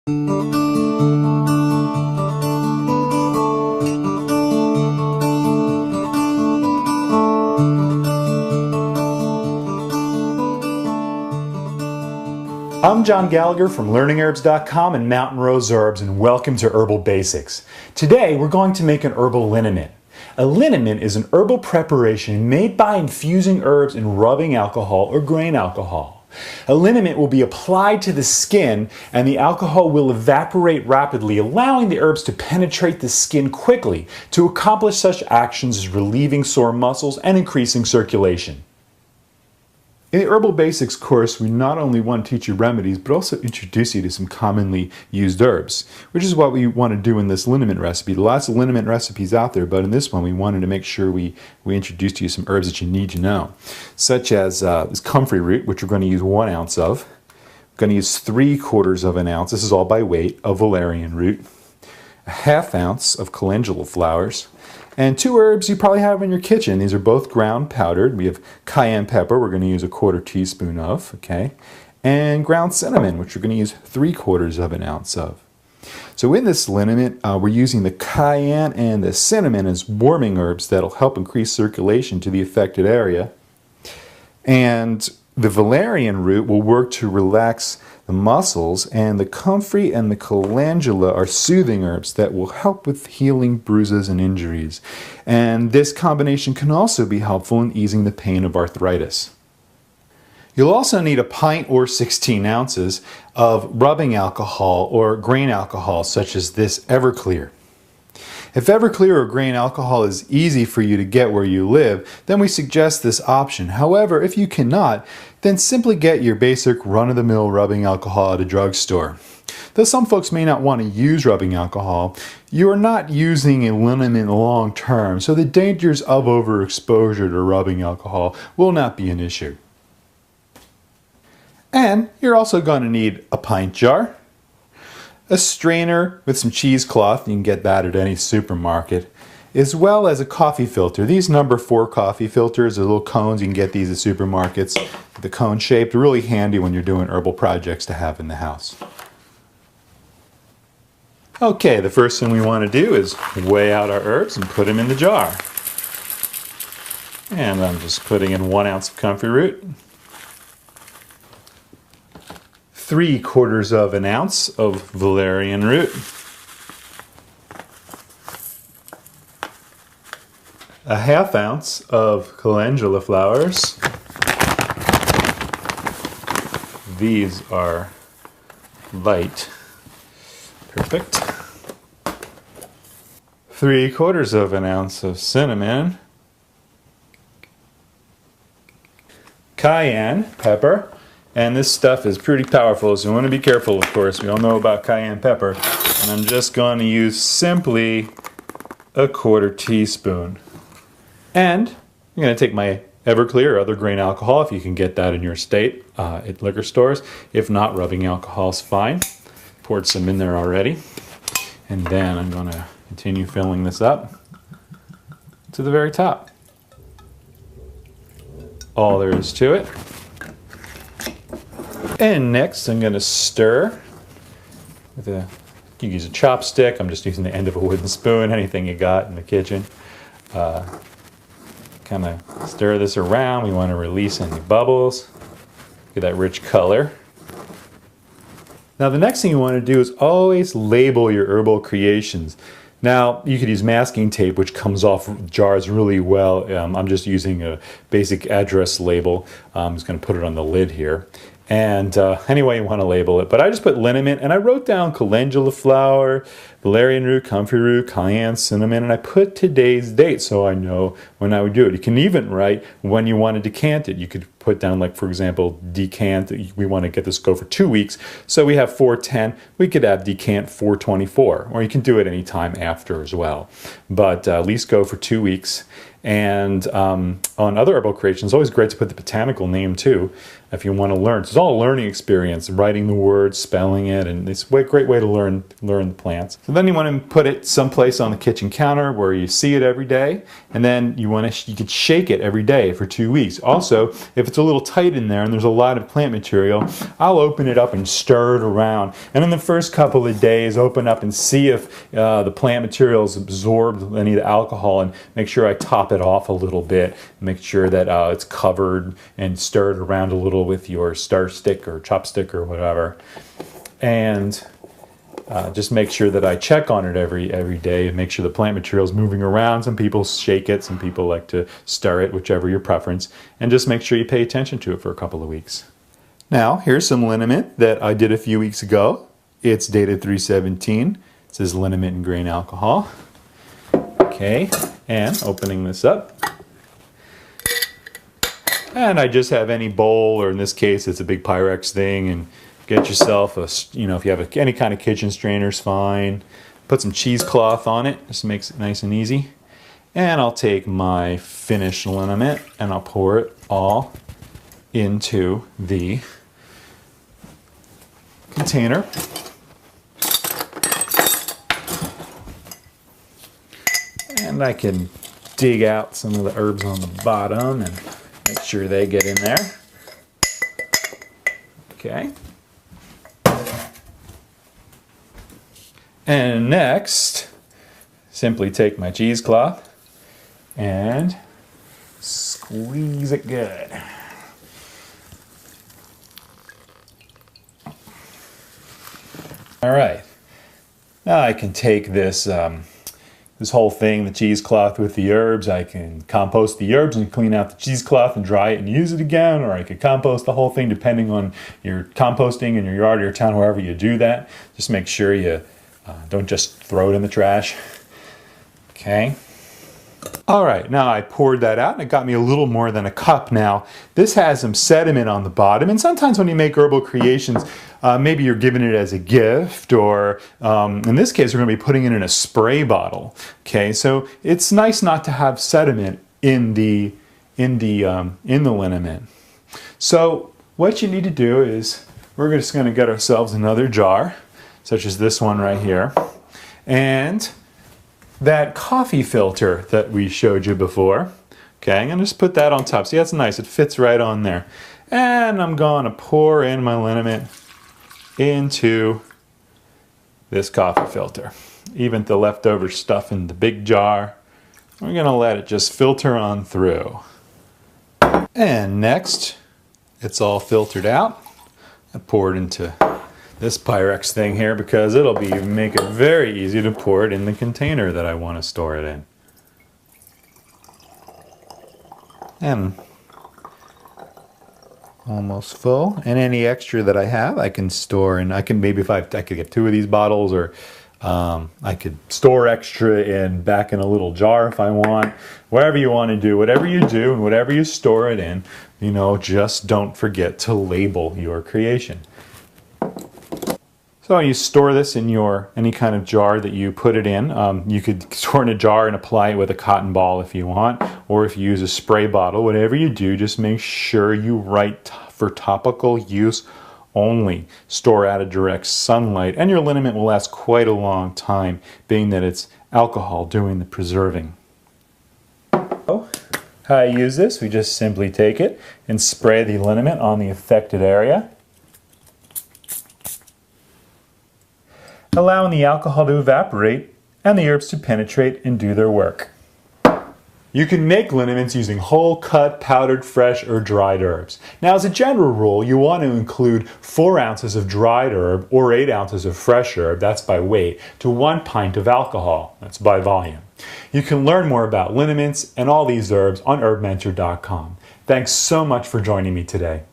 I'm John Gallagher from LearningHerbs.com and Mountain Rose Herbs, and welcome to Herbal Basics. Today we're going to make an herbal liniment. A liniment is an herbal preparation made by infusing herbs in rubbing alcohol or grain alcohol. A liniment will be applied to the skin and the alcohol will evaporate rapidly, allowing the herbs to penetrate the skin quickly to accomplish such actions as relieving sore muscles and increasing circulation. In the Herbal Basics course, we not only want to teach you remedies, but also introduce you to some commonly used herbs, which is what we want to do in this liniment recipe. Lots of liniment recipes out there, but in this one we wanted to make sure we introduced you to some herbs that you need to know, such as this comfrey root, which we're going to use 1 ounce of. We're going to use 3/4 of an ounce, this is all by weight, of valerian root, a 1/2 ounce of calendula flowers, and 2 herbs you probably have in your kitchen. These are both ground powdered. We have cayenne pepper, we're going to use a 1/4 teaspoon of, okay? And ground cinnamon, which we're going to use 3/4 of an ounce of. So in this liniment, we're using the cayenne and the cinnamon as warming herbs that'll help increase circulation to the affected area. And the valerian root will work to relax the muscles, and the comfrey and the calendula are soothing herbs that will help with healing bruises and injuries. And this combination can also be helpful in easing the pain of arthritis. You'll also need a pint or 16 ounces of rubbing alcohol or grain alcohol, such as this Everclear. If Everclear or grain alcohol is easy for you to get where you live, then we suggest this option. However, if you cannot, then simply get your basic run-of-the-mill rubbing alcohol at a drugstore. Though some folks may not want to use rubbing alcohol, you are not using a liniment long term, so the dangers of overexposure to rubbing alcohol will not be an issue. And you're also going to need a pint jar, a strainer with some cheesecloth, you can get that at any supermarket, as well as a coffee filter. These number 4 coffee filters are little cones, you can get these at supermarkets. The cone shaped, really handy when you're doing herbal projects to have in the house. Okay, the first thing we want to do is weigh out our herbs and put them in the jar. And I'm just putting in 1 ounce of comfrey root, 3/4 of an ounce of valerian root, a 1/2 ounce of calendula flowers. These are light. Perfect. 3/4 of an ounce of cinnamon, cayenne pepper. And this stuff is pretty powerful, so you want to be careful, of course. We all know about cayenne pepper. And I'm just going to use simply a 1/4 teaspoon. And I'm going to take my Everclear or other grain alcohol, if you can get that in your state at liquor stores. If not, rubbing alcohol is fine. Poured some in there already. And then I'm going to continue filling this up to the very top. All there is to it. And next I'm going to stir with you can use a chopstick. I'm just using the end of a wooden spoon, anything you got in the kitchen. Kind of stir this around. We want to release any bubbles. Get that rich color. Now the next thing you want to do is always label your herbal creations. Now you could use masking tape, which comes off jars really well. I'm just using a basic address label. I'm just going to put it on the lid here. And any way you want to label it. But I just put liniment, and I wrote down calendula flower, valerian root, comfrey root, cayenne, cinnamon, and I put today's date so I know when I would do it. You can even write when you want to decant it. You could put down, like, for example, decant. We want to get this go for 2 weeks. So we have 410. We could have decant 424. Or you can do it any time after as well. But at least go for 2 weeks. And on other herbal creations, it's always great to put the botanical name too. if you want to learn. It's all a learning experience, writing the words, spelling it, and it's a great way to learn the plants. So then you want to put it someplace on the kitchen counter where you see it every day, and then you could shake it every day for 2 weeks. Also, if it's a little tight in there and there's a lot of plant material, I'll open it up and stir it around. And in the first couple of days, open up and see if the plant material's absorbed any of the alcohol, and make sure I top it off a little bit. Make sure that it's covered, and stir it around a little with your star stick or chopstick or whatever. And just make sure that I check on it every day and make sure the plant material is moving around. Some people shake it, some people like to stir it, whichever your preference. And just make sure you pay attention to it for a couple of weeks. Now, here's some liniment that I did a few weeks ago. It's dated 3/17. It says liniment and grain alcohol. Okay, and opening this up. And I just have any bowl, or in this case it's a big Pyrex thing, and get yourself a, if you have any kind of kitchen strainer is fine. Put some cheesecloth on it, just makes it nice and easy. And I'll take my finished liniment and I'll pour it all into the container. And I can dig out some of the herbs on the bottom and make sure they get in there. Okay. And next, simply take my cheesecloth and squeeze it good. All right. Now I can take this this whole thing, the cheesecloth with the herbs. I can compost the herbs and clean out the cheesecloth and dry it and use it again, or I could compost the whole thing depending on your composting in your yard or your town, wherever you do that. Just make sure you don't just throw it in the trash. Okay. All right, now I poured that out and it got me a little more than a cup now. This has some sediment on the bottom, and sometimes when you make herbal creations, maybe you're giving it as a gift, or in this case we're going to be putting it in a spray bottle. Okay, so it's nice not to have sediment in the liniment. So what you need to do is we're just going to get ourselves another jar, such as this one right here, and that coffee filter that we showed you before. Okay, I'm going to just put that on top. See, that's nice. It fits right on there. And I'm going to pour in my liniment into this coffee filter. Even the leftover stuff in the big jar, we're going to let it just filter on through. And next, it's all filtered out. I pour it into this Pyrex thing here because it'll make it very easy to pour it in the container that I want to store it in. And almost full. And any extra that I have, I can store, and I can maybe I could get 2 of these bottles, or I could store extra back in a little jar if I want. Whatever you want to do, whatever you do, and whatever you store it in, just don't forget to label your creation. So you store this in any kind of jar that you put it in. You could store in a jar and apply it with a cotton ball if you want, or if you use a spray bottle. Whatever you do, just make sure you write for topical use only. Store out of direct sunlight, and your liniment will last quite a long time, being that it's alcohol doing the preserving. So, how I use this, we just simply take it and spray the liniment on the affected area, allowing the alcohol to evaporate and the herbs to penetrate and do their work. You can make liniments using whole cut, powdered, fresh, or dried herbs. Now, as a general rule, you want to include 4 ounces of dried herb or 8 ounces of fresh herb, that's by weight, to 1 pint of alcohol, that's by volume. You can learn more about liniments and all these herbs on herbmentor.com. Thanks so much for joining me today.